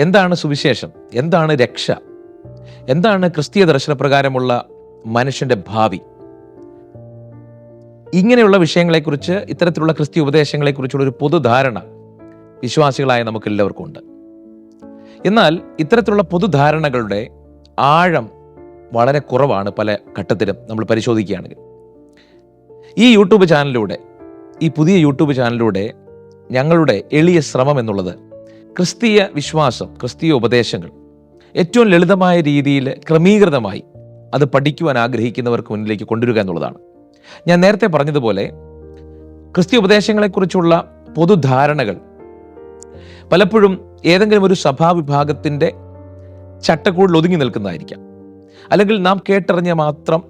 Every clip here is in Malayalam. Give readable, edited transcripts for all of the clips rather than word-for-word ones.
എന്താണ് സുവിശേഷം, എന്താണ് രക്ഷ, എന്താണ് ക്രിസ്തീയ ദർശനപ്രകാരമുള്ള മനുഷ്യന്റെ ഭാവി, ഇങ്ങനെയുള്ള വിഷയങ്ങളെക്കുറിച്ച്, ഇത്തരത്തിലുള്ള ക്രിസ്തീയ ഉപദേശങ്ങളെക്കുറിച്ചുള്ള ഒരു പൊതുധാരണ വിശ്വാസികളായ നമുക്ക് എല്ലാവർക്കും ഉണ്ട്. എന്നാൽ ഇത്തരത്തിലുള്ള പൊതുധാരണകളുടെ ആഴം വളരെ കുറവാണ് പല ഘട്ടത്തിലും നമ്മൾ പരിശോധിക്കുകയാണെങ്കിൽ. ഈ യൂട്യൂബ് ചാനലിലൂടെ, ഈ പുതിയ യൂട്യൂബ് ചാനലിലൂടെ ഞങ്ങളുടെ എളിയ ശ്രമം എന്നുള്ളത് ക്രിസ്തീയ വിശ്വാസം, ക്രിസ്തീയ ഉപദേശങ്ങൾ ഏറ്റവും ലളിതമായ രീതിയിൽ ക്രമീകൃതമായി അത് പഠിക്കുവാൻ ആഗ്രഹിക്കുന്നവർക്ക് മുന്നിലേക്ക് കൊണ്ടുവരിക എന്നുള്ളതാണ്. ഞാൻ നേരത്തെ പറഞ്ഞതുപോലെ ക്രിസ്തീയ ഉപദേശങ്ങളെക്കുറിച്ചുള്ള പൊതുധാരണകൾ പലപ്പോഴും ഏതെങ്കിലും ഒരു സഭാവിഭാഗത്തിൻ്റെ ചട്ടക്കൂടിൽ ഒതുങ്ങി നിൽക്കുന്നതായിരിക്കാം, അല്ലെങ്കിൽ നാം കേട്ടറിഞ്ഞ മാത്രം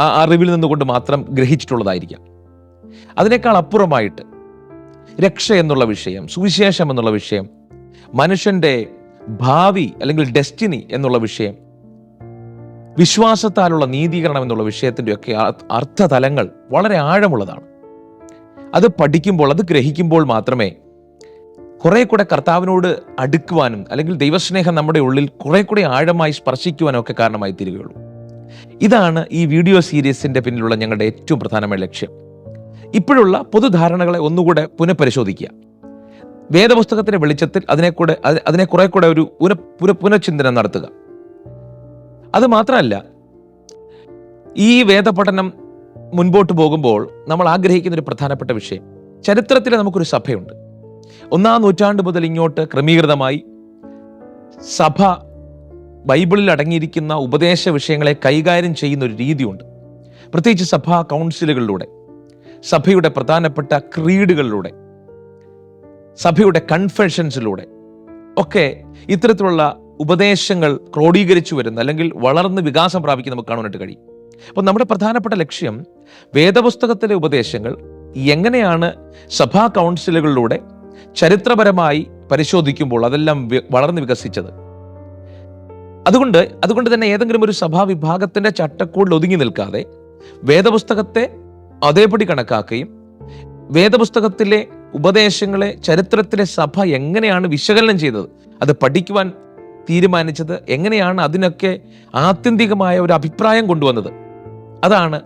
ആ അറിവിൽ നിന്നുകൊണ്ട് മാത്രം ഗ്രഹിച്ചിട്ടുള്ളതായിരിക്കാം. അതിനേക്കാൾ അപ്പുറമായിട്ട് രക്ഷ എന്നുള്ള വിഷയം, സുവിശേഷം എന്നുള്ള വിഷയം, മനുഷ്യൻ്റെ ഭാവി അല്ലെങ്കിൽ ഡെസ്റ്റിനി എന്നുള്ള വിഷയം, വിശ്വാസത്താലുള്ള നീതീകരണം എന്നുള്ള വിഷയത്തിൻ്റെയൊക്കെ അർത്ഥതലങ്ങൾ വളരെ ആഴമുള്ളതാണ്. അത് പഠിക്കുമ്പോൾ, അത് ഗ്രഹിക്കുമ്പോൾ മാത്രമേ കുറെ കൂടെ കർത്താവിനോട് അടുക്കുവാനും അല്ലെങ്കിൽ ദൈവസ്നേഹം നമ്മുടെ ഉള്ളിൽ കുറെ കൂടെ ആഴമായി സ്പർശിക്കുവാനും ഒക്കെ കാരണമായി തീരുകയുള്ളൂ. ഇതാണ് ഈ വീഡിയോ സീരീസിന്റെ പിന്നിലുള്ള ഞങ്ങളുടെ ഏറ്റവും പ്രധാനമായ ലക്ഷ്യം. ഇപ്പോഴുള്ള പൊതുധാരണകളെ ഒന്നുകൂടെ പുനഃപരിശോധിക്കുക, വേദപുസ്തകത്തിന്റെ വെളിച്ചത്തിൽ അതിനെ കുറെ കൂടെ ഒരു പുനഃചിന്തനം നടത്തുക. അത് മാത്രമല്ല, ഈ വേദപഠനം മുൻപോട്ട് പോകുമ്പോൾ നമ്മൾ ആഗ്രഹിക്കുന്ന ഒരു പ്രധാനപ്പെട്ട വിഷയം, ചരിത്രത്തിൽ നമുക്കൊരു സഭയുണ്ട്. 1-ാം നൂറ്റാണ്ട് മുതൽ ഇങ്ങോട്ട് ക്രമീകൃതമായി സഭ ബൈബിളിൽ അടങ്ങിയിരിക്കുന്ന ഉപദേശ വിഷയങ്ങളെ കൈകാര്യം ചെയ്യുന്ന ഒരു രീതിയുണ്ട്. പ്രത്യേകിച്ച് സഭാ കൗൺസിലുകളിലൂടെ, സഭയുടെ പ്രധാനപ്പെട്ട ക്രീഡുകളിലൂടെ, സഭയുടെ കൺഫെഷൻസിലൂടെ ഒക്കെ ഇത്തരത്തിലുള്ള ഉപദേശങ്ങൾ ക്രോഡീകരിച്ചു വരുന്ന അല്ലെങ്കിൽ വളർന്ന് വികാസം പ്രാപിക്കുന്ന നമുക്ക് കാണാനായിട്ട് കഴിയും. അപ്പോൾ നമ്മുടെ പ്രധാനപ്പെട്ട ലക്ഷ്യം വേദപുസ്തകത്തിലെ ഉപദേശങ്ങൾ എങ്ങനെയാണ് സഭാ കൗൺസിലുകളിലൂടെ ചരിത്രപരമായി പരിശോധിക്കുമ്പോൾ അതെല്ലാം വളർന്ന് വികസിച്ചത്. അതുകൊണ്ട് തന്നെ ഏതെങ്കിലും ഒരു സഭാവിഭാഗത്തിന്റെ ചട്ടക്കൂടിൽ ഒതുങ്ങി നിൽക്കാതെ വേദപുസ്തകത്തെ അതേപടി കണക്കാക്കുകയും വേദപുസ്തകത്തിലെ ഉപദേശങ്ങളെ ചരിത്രത്തിലെ സഭ എങ്ങനെയാണ് വിശകലനം ചെയ്തത്, അത് പഠിക്കുവാൻ തീരുമാനിച്ചത് എങ്ങനെയാണ്, അതിനൊക്കെ ആത്യന്തികമായ ഒരു അഭിപ്രായം കൊണ്ടുവന്നത്, അതാണ്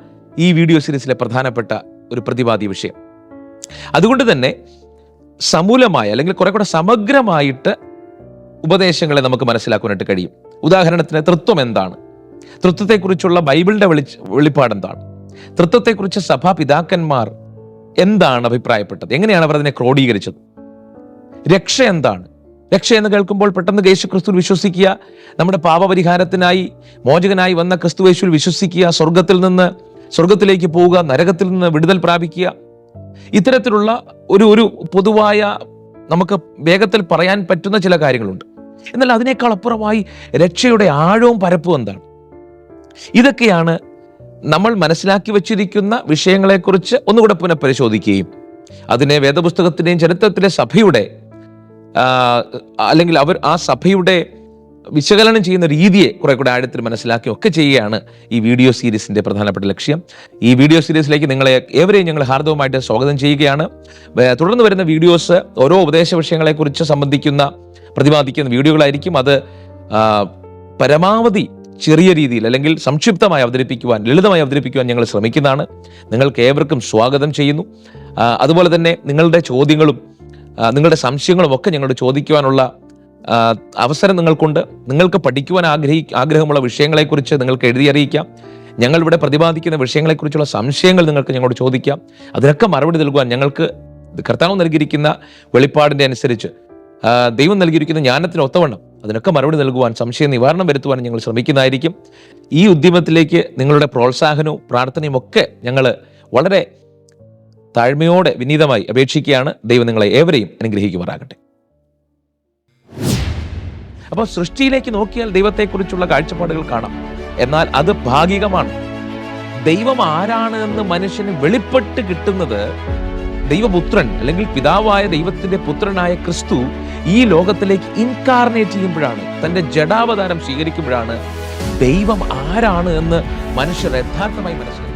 ഈ വീഡിയോ സീരീസിലെ പ്രധാനപ്പെട്ട ഒരു പ്രതിപാദ്യ വിഷയം. അതുകൊണ്ട് തന്നെ സമൂലമായ അല്ലെങ്കിൽ കുറെ കൂടെ സമഗ്രമായിട്ട് ഉപദേശങ്ങളെ നമുക്ക് മനസ്സിലാക്കാനായിട്ട് കഴിയും. ഉദാഹരണത്തിന്, തൃത്വം എന്താണ്, തൃത്വത്തെക്കുറിച്ചുള്ള ബൈബിളിന്റെ വെളിപ്പാട് എന്താണ്, തൃത്വത്തെക്കുറിച്ച് സഭാ പിതാക്കന്മാർ എന്താണ് അഭിപ്രായപ്പെട്ടത്, എങ്ങനെയാണ് അവർ അതിനെ ക്രോഡീകരിച്ചത്, രക്ഷ എന്താണ്. രക്ഷ എന്ന് കേൾക്കുമ്പോൾ പെട്ടെന്ന് യേശുക്രിസ്തുവിൽ വിശ്വസിക്കുക, നമ്മുടെ പാപപരിഹാരത്തിനായി മോചകനായി വന്ന ക്രിസ്തുയേശുവിൽ വിശ്വസിക്കുക, സ്വർഗത്തിലേക്ക് പോവുക, നരകത്തിൽ നിന്ന് വിടുതൽ പ്രാപിക്കുക, ഇത്തരത്തിലുള്ള ഒരു പൊതുവായ നമുക്ക് വേഗത്തിൽ പറയാൻ പറ്റുന്ന ചില കാര്യങ്ങളുണ്ട്. എന്നാൽ അതിനേക്കാൾ അപ്പുറമായി രക്ഷയുടെ ആഴവും പരപ്പും എന്താണ്, ഇതൊക്കെയാണ് നമ്മൾ മനസ്സിലാക്കി വച്ചിരിക്കുന്ന വിഷയങ്ങളെക്കുറിച്ച് ഒന്നുകൂടെ പുനഃപരിശോധിക്കുകയും അതിനെ വേദപുസ്തകത്തിൻ്റെയും ചരിത്രത്തിലെ സഭയുടെ അല്ലെങ്കിൽ ആ സഭയുടെ വിശകലനം ചെയ്യുന്ന രീതിയെ കുറെ കൂടെ ആഴത്തിൽ മനസ്സിലാക്കി ഒക്കെ ചെയ്യുകയാണ് ഈ വീഡിയോ സീരീസിന്റെ പ്രധാനപ്പെട്ട ലക്ഷ്യം. ഈ വീഡിയോ സീരീസിലേക്ക് നിങ്ങളെ ഏവരെയും ഞങ്ങൾ ഹാർദവമായിട്ട് സ്വാഗതം ചെയ്യുകയാണ്. തുടർന്ന് വരുന്ന വീഡിയോസ് ഓരോ ഉപദേശ വിഷയങ്ങളെക്കുറിച്ച് പ്രതിപാദിക്കുന്ന വീഡിയോകളായിരിക്കും. അത് പരമാവധി ചെറിയ രീതിയിൽ അല്ലെങ്കിൽ സംക്ഷിപ്തമായി ലളിതമായി അവതരിപ്പിക്കുവാൻ ഞങ്ങൾ ശ്രമിക്കുന്നതാണ്. നിങ്ങൾക്ക് ഏവർക്കും സ്വാഗതം ചെയ്യുന്നു. അതുപോലെ തന്നെ നിങ്ങളുടെ ചോദ്യങ്ങളും നിങ്ങളുടെ സംശയങ്ങളും ഒക്കെ ഞങ്ങളോട് ചോദിക്കുവാനുള്ള അവസരം നിങ്ങൾക്കുണ്ട്. നിങ്ങൾക്ക് പഠിക്കുവാൻ ആഗ്രഹമുള്ള വിഷയങ്ങളെക്കുറിച്ച് നിങ്ങൾക്ക് എഴുതി അറിയിക്കാം. ഞങ്ങളിവിടെ പ്രതിപാദിക്കുന്ന വിഷയങ്ങളെക്കുറിച്ചുള്ള സംശയങ്ങൾ നിങ്ങൾക്ക് ഞങ്ങളോട് ചോദിക്കാം. അതിനൊക്കെ മറുപടി നൽകുവാൻ ഞങ്ങൾക്ക് കർത്താവ് നൽകിയിരിക്കുന്ന വെളിപ്പാടിൻ്റെ അനുസരിച്ച്, ദൈവം നൽകിയിരിക്കുന്ന ജ്ഞാനത്തിന് ഒത്തവണ്ണം അതിനൊക്കെ മറുപടി നൽകുവാൻ, സംശയ നിവാരണം വരുത്തുവാൻ ഞങ്ങൾ ശ്രമിക്കുന്നതായിരിക്കും. ഈ ഉദ്യമത്തിലേക്ക് നിങ്ങളുടെ പ്രോത്സാഹനവും പ്രാർത്ഥനയും ഒക്കെ ഞങ്ങൾ വളരെ താഴ്മയോടെ വിനീതമായി അപേക്ഷിക്കുകയാണ്. ദൈവം നിങ്ങളെ ഏവരെയും അനുഗ്രഹിക്കുമാറാകട്ടെ. അപ്പോൾ സൃഷ്ടിയിലേക്ക് നോക്കിയാൽ ദൈവത്തെക്കുറിച്ചുള്ള കാഴ്ചപ്പാടുകൾ കാണാം. എന്നാൽ അത് ഭാഗികമാണ്. ദൈവം ആരാണ് എന്ന് മനുഷ്യന് വെളിപ്പെട്ട് കിട്ടുന്നത് ദൈവപുത്രൻ അല്ലെങ്കിൽ പിതാവായ ദൈവത്തിന്റെ പുത്രനായ ക്രിസ്തു ഈ ലോകത്തിലേക്ക് ഇൻകാർണേറ്റ് ചെയ്യുമ്പോഴാണ്, തന്റെ ജഡാവതാരം സ്വീകരിക്കുമ്പോഴാണ് ദൈവം ആരാണ് എന്ന് മനുഷ്യർ യഥാർത്ഥമായി മനസ്സിലാക്കുന്നത്.